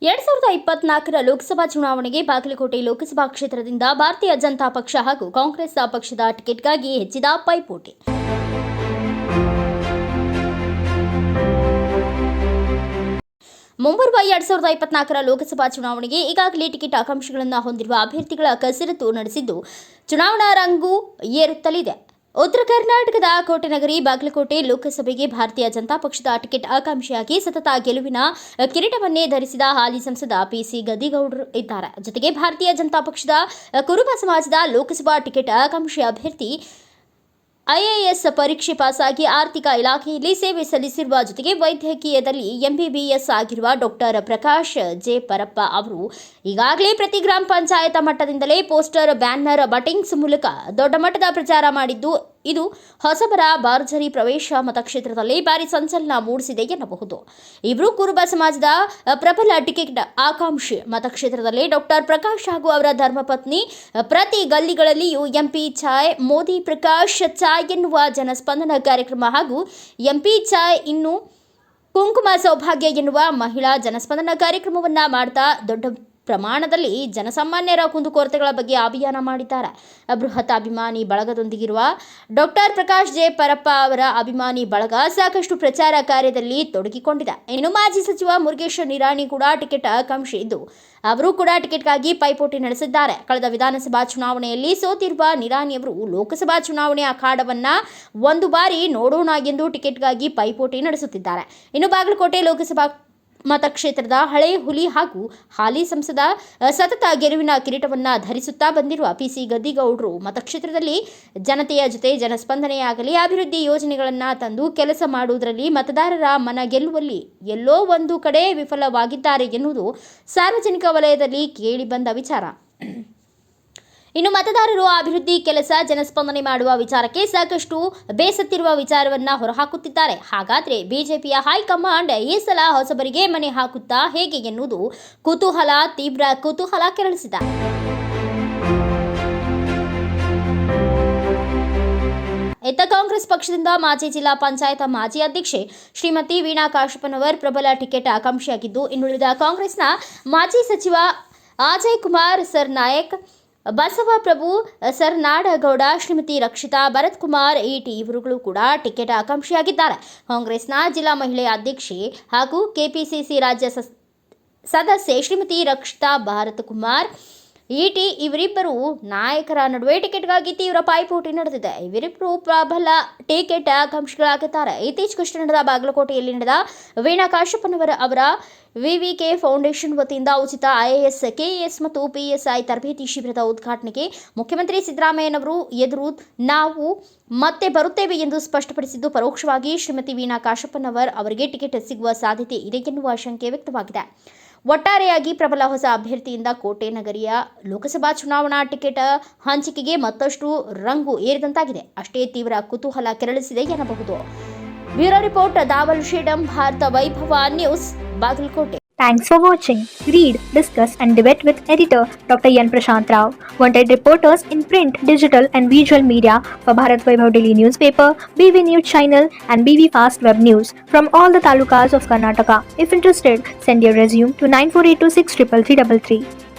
2024ರ ಲೋಕಸಭಾ ಚುನಾವಣೆಗೆ ಬಾಗಲಕೋಟೆ ಲೋಕಸಭಾ ಕ್ಷೇತ್ರದಿಂದ ಭಾರತೀಯ ಜನತಾ ಪಕ್ಷ ಹಾಗೂ ಕಾಂಗ್ರೆಸ್ ಪಕ್ಷದ ಟಿಕೆಟ್ಗಾಗಿ ಹೆಚ್ಚಿದ ಪೈಪೋಟಿ. ಮುಂಬರುವ 2024ರ ಲೋಕಸಭಾ ಚುನಾವಣೆಗೆ ಈಗಾಗಲೇ ಟಿಕೆಟ್ ಆಕಾಂಕ್ಷಿಗಳನ್ನು ಹೊಂದಿರುವ ಅಭ್ಯರ್ಥಿಗಳ ಕಸರತ್ತು ನಡೆಸಿದ್ದು ಚುನಾವಣಾ ರಂಗು ಏರುತ್ತಲಿದೆ. ಉತ್ತರ ಕರ್ನಾಟಕದ ಕೋಟೆನಗರಿ ಬಾಗಲಕೋಟೆ ಲೋಕಸಭೆಗೆ ಭಾರತೀಯ ಜನತಾ ಪಕ್ಷದ ಟಿಕೆಟ್ ಆಕಾಂಕ್ಷಿಯಾಗಿ ಸತತ ಗೆಲುವಿನ ಕಿರೀಟವನ್ನೇ ಧರಿಸಿದ ಹಾಲಿ ಸಂಸದ ಪಿಸಿ ಗದ್ದಿಗೌಡರು ಇದ್ದಾರೆ. ಜೊತೆಗೆ ಭಾರತೀಯ ಜನತಾ ಪಕ್ಷದ ಕುರುಬ ಸಮಾಜದ ಲೋಕಸಭಾ ಟಿಕೆಟ್ ಆಕಾಂಕ್ಷಿ ಅಭ್ಯರ್ಥಿ ಐಎಎಸ್ ಪರೀಕ್ಷೆ ಪಾಸಾಗಿ ಆರ್ಥಿಕ ಇಲಾಖೆಯಲ್ಲಿ ಸೇವೆ ಸಲ್ಲಿಸಿರುವ ಜೊತೆಗೆ ವೈದ್ಯಕೀಯದಲ್ಲಿ ಎಂಬಿಬಿಎಸ್ ಆಗಿರುವ ಡಾಕ್ಟರ್ ಪ್ರಕಾಶ್ ಜೆ ಪರಪ್ಪ ಅವರು ಈಗಾಗಲೇ ಪ್ರತಿ ಗ್ರಾಮ ಪಂಚಾಯತ್ ಮಟ್ಟದಿಂದಲೇ ಪೋಸ್ಟರ್, ಬ್ಯಾನರ್, ಬಟಿಂಗ್ಸ್ ಮೂಲಕ ದೊಡ್ಡ ಮಟ್ಟದ ಪ್ರಚಾರ ಮಾಡಿದ್ದು ಇದು ಹೊಸಬರ ಭರ್ಜರಿ ಪ್ರವೇಶ ಮತಕ್ಷೇತ್ರದಲ್ಲಿ ಭಾರಿ ಸಂಚಲನ ಮೂಡಿಸಿದೆ ಎನ್ನಬಹುದು. ಇವರು ಕುರುಬ ಸಮಾಜದ ಪ್ರಬಲ ಟಿಕೆಟ್ ಆಕಾಂಕ್ಷಿ. ಮತಕ್ಷೇತ್ರದಲ್ಲಿ ಡಾಕ್ಟರ್ ಪ್ರಕಾಶ್ ಹಾಗೂ ಅವರ ಧರ್ಮಪತ್ನಿ ಪ್ರತಿ ಗಲ್ಲಿಗಳಲ್ಲಿಯೂ ಎಂಪಿ ಚಾಯ್, ಮೋದಿ ಪ್ರಕಾಶ್ ಚಾಯ್ ಎನ್ನುವ ಜನಸ್ಪಂದನ ಕಾರ್ಯಕ್ರಮ ಹಾಗೂ ಎಂಪಿ ಚಾಯ್ ಇನ್ನು ಕುಂಕುಮ ಸೌಭಾಗ್ಯ ಎನ್ನುವ ಮಹಿಳಾ ಜನಸ್ಪಂದನ ಕಾರ್ಯಕ್ರಮವನ್ನ ಮಾಡ್ತಾ ದೊಡ್ಡ ಪ್ರಮಾಣದಲ್ಲಿ ಜನಸಾಮಾನ್ಯರ ಕುಂದುಕೊರತೆಗಳ ಬಗ್ಗೆ ಅಭಿಯಾನ ಮಾಡಿದ್ದಾರೆ. ಬೃಹತ್ ಅಭಿಮಾನಿ ಬಳಗದೊಂದಿಗಿರುವ ಡಾಕ್ಟರ್ ಪ್ರಕಾಶ್ ಜೆ ಪರಪ್ಪ ಅವರ ಅಭಿಮಾನಿ ಬಳಗ ಸಾಕಷ್ಟು ಪ್ರಚಾರ ಕಾರ್ಯದಲ್ಲಿ ತೊಡಗಿಕೊಂಡಿದೆ. ಇನ್ನು ಮಾಜಿ ಸಚಿವ ಮುರುಗೇಶ್ ನಿರಾಣಿ ಕೂಡ ಟಿಕೆಟ್ ಆಕಾಂಕ್ಷಿ ಇದ್ದು ಅವರು ಕೂಡ ಟಿಕೆಟ್ಗಾಗಿ ಪೈಪೋಟಿ ನಡೆಸಿದ್ದಾರೆ. ಕಳೆದ ವಿಧಾನಸಭಾ ಚುನಾವಣೆಯಲ್ಲಿ ಸೋತಿರುವ ನಿರಾಣಿಯವರು ಲೋಕಸಭಾ ಚುನಾವಣೆ ಅಖಾಡವನ್ನ ಒಂದು ಬಾರಿ ನೋಡೋಣ ಎಂದು ಟಿಕೆಟ್ಗಾಗಿ ಪೈಪೋಟಿ ನಡೆಸುತ್ತಿದ್ದಾರೆ. ಇನ್ನು ಬಾಗಲಕೋಟೆ ಲೋಕಸಭಾ ಮತಕ್ಷೇತ್ರದ ಹಳೆ ಹುಲಿ ಹಾಗೂ ಹಾಲಿ ಸಂಸದ ಸತತ ಗೆಲುವಿನ ಕಿರೀಟವನ್ನು ಧರಿಸುತ್ತಾ ಬಂದಿರುವ ಪಿಸಿ ಗದ್ದಿಗೌಡರು ಮತಕ್ಷೇತ್ರದಲ್ಲಿ ಜನತೆಯ ಜೊತೆ ಜನಸ್ಪಂದನೆಯಾಗಲಿ, ಅಭಿವೃದ್ಧಿ ಯೋಜನೆಗಳನ್ನು ತಂದು ಕೆಲಸ ಮಾಡುವುದರಲ್ಲಿ ಮತದಾರರ ಮನ ಗೆಲ್ಲುವಲ್ಲಿ ಎಲ್ಲೋ ಒಂದು ಕಡೆ ವಿಫಲವಾಗಿದ್ದಾರೆ ಎನ್ನುವುದು ಸಾರ್ವಜನಿಕ ವಲಯದಲ್ಲಿ ಕೇಳಿಬಂದ ವಿಚಾರ. ಇನ್ನು ಮತದಾರರು ಅಭಿವೃದ್ಧಿ ಕೆಲಸ, ಜನಸ್ಪಂದನೆ ಮಾಡುವ ವಿಚಾರಕ್ಕೆ ಸಾಕಷ್ಟು ಬೇಸತ್ತಿರುವ ವಿಚಾರವನ್ನ ಹೊರಹಾಕುತ್ತಿದ್ದಾರೆ. ಹಾಗಾದ್ರೆ ಬಿಜೆಪಿಯ ಹೈಕಮಾಂಡ್ ಈ ಸಲ ಹೊಸಬರಿಗೆ ಮನೆ ಹಾಕುತ್ತಾ ಹೇಗೆ ಎನ್ನುವುದು ತೀವ್ರ ಕುತೂಹಲ ಕೆರಳಿಸಿದೆ. ಇತ್ತ ಕಾಂಗ್ರೆಸ್ ಪಕ್ಷದಿಂದ ಮಾಜಿ ಜಿಲ್ಲಾ ಪಂಚಾಯತ್ ಮಾಜಿ ಅಧ್ಯಕ್ಷೆ ಶ್ರೀಮತಿ ವೀಣಾ ಕಾಶಪ್ಪನವರ್ ಪ್ರಬಲ ಟಿಕೆಟ್ ಆಕಾಂಕ್ಷಿಯಾಗಿದ್ದು, ಇನ್ನುಳಿದ ಕಾಂಗ್ರೆಸ್ನ ಮಾಜಿ ಸಚಿವ ಅಜಯ್ ಕುಮಾರ್ ಸರ್ನಾಯಕ್, ಬಸವಪ್ರಭು ಸರ್ನಾಡಗೌಡ, ಶ್ರೀಮತಿ ರಕ್ಷಿತಾ ಭರತ್ ಕುಮಾರ್ ಇಟಿ ಇವರುಗಳು ಕೂಡ ಟಿಕೆಟ್ ಆಕಾಂಕ್ಷಿಯಾಗಿದ್ದಾರೆ. ಕಾಂಗ್ರೆಸ್ನ ಜಿಲ್ಲಾ ಮಹಿಳೆಯ ಅಧ್ಯಕ್ಷೆ ಹಾಗೂ ಕೆಪಿಸಿಸಿ ರಾಜ್ಯ ಸದಸ್ಯೆ ಶ್ರೀಮತಿ ರಕ್ಷಿತಾ ಭರತ್ ಕುಮಾರ್ ಇಟಿ ಇವರಿಬ್ಬರು ನಾಯಕರ ನಡುವೆ ಟಿಕೆಟ್ಗಾಗಿ ತೀವ್ರ ಪೈಪೋಟಿ ನಡೆದಿದೆ. ಇವರಿಬ್ಬರು ಪ್ರಬಲ ಟಿಕೆಟ್ ಆಕಾಂಕ್ಷಿಗಳಾಗಿದ್ದಾರೆ. ಇತ್ತೀಚೆಗಷ್ಟೇ ನಡೆದ ಬಾಗಲಕೋಟೆಯಲ್ಲಿ ನಡೆದ ವೀಣಾ ಕಾಶಪ್ಪನವರ ಅವರ ವಿವಿಕೆ ಫೌಂಡೇಶನ್ ವತಿಯಿಂದ ಉಚಿತ ಐಎಎಸ್, ಕೆಎಎಸ್ ಮತ್ತು ಪಿಎಸ್ಐ ತರಬೇತಿ ಶಿಬಿರದ ಉದ್ಘಾಟನೆಗೆ ಮುಖ್ಯಮಂತ್ರಿ ಸಿದ್ದರಾಮಯ್ಯನವರು ಎದುರು ನಾವು ಮತ್ತೆ ಬರುತ್ತೇವೆ ಎಂದು ಸ್ಪಷ್ಟಪಡಿಸಿದ್ದು, ಪರೋಕ್ಷವಾಗಿ ಶ್ರೀಮತಿ ವೀಣಾ ಕಾಶಪ್ಪನವರ್ ಅವರಿಗೆ ಟಿಕೆಟ್ ಸಿಗುವ ಸಾಧ್ಯತೆ ಇದೆ ಎನ್ನುವ ಶಂಕೆ ವ್ಯಕ್ತವಾಗಿದೆ. ಒಟ್ಟಾರೆಯಾಗಿ ಪ್ರಬಲ ಹೊಸ ಅಭ್ಯರ್ಥಿಯಿಂದ ಕೋಟೆನಗರಿಯ ಲೋಕಸಭಾ ಚುನಾವಣಾ ಟಿಕೆಟ್ ಹಂಚಿಕೆಗೆ ಮತ್ತಷ್ಟು ರಂಗು ಏರಿದಂತಾಗಿದೆ. ಅಷ್ಟೇ ತೀವ್ರ ಕುತೂಹಲ ಕೆರಳಿಸಿದೆ ಎನ್ನಬಹುದು. Bureau report, Dawal Shedam, Bharat Vaibhav news, Bagalkot. Thanks for watching. Read, discuss and debate with editor Dr. Yan Prashant Rao. Wanted reporters in print, digital and visual media for Bharat Vaibhav Daily Newspaper, BV News Channel and BV Fast Web News from all the talukas of Karnataka. If interested, send your resume to 9482633333.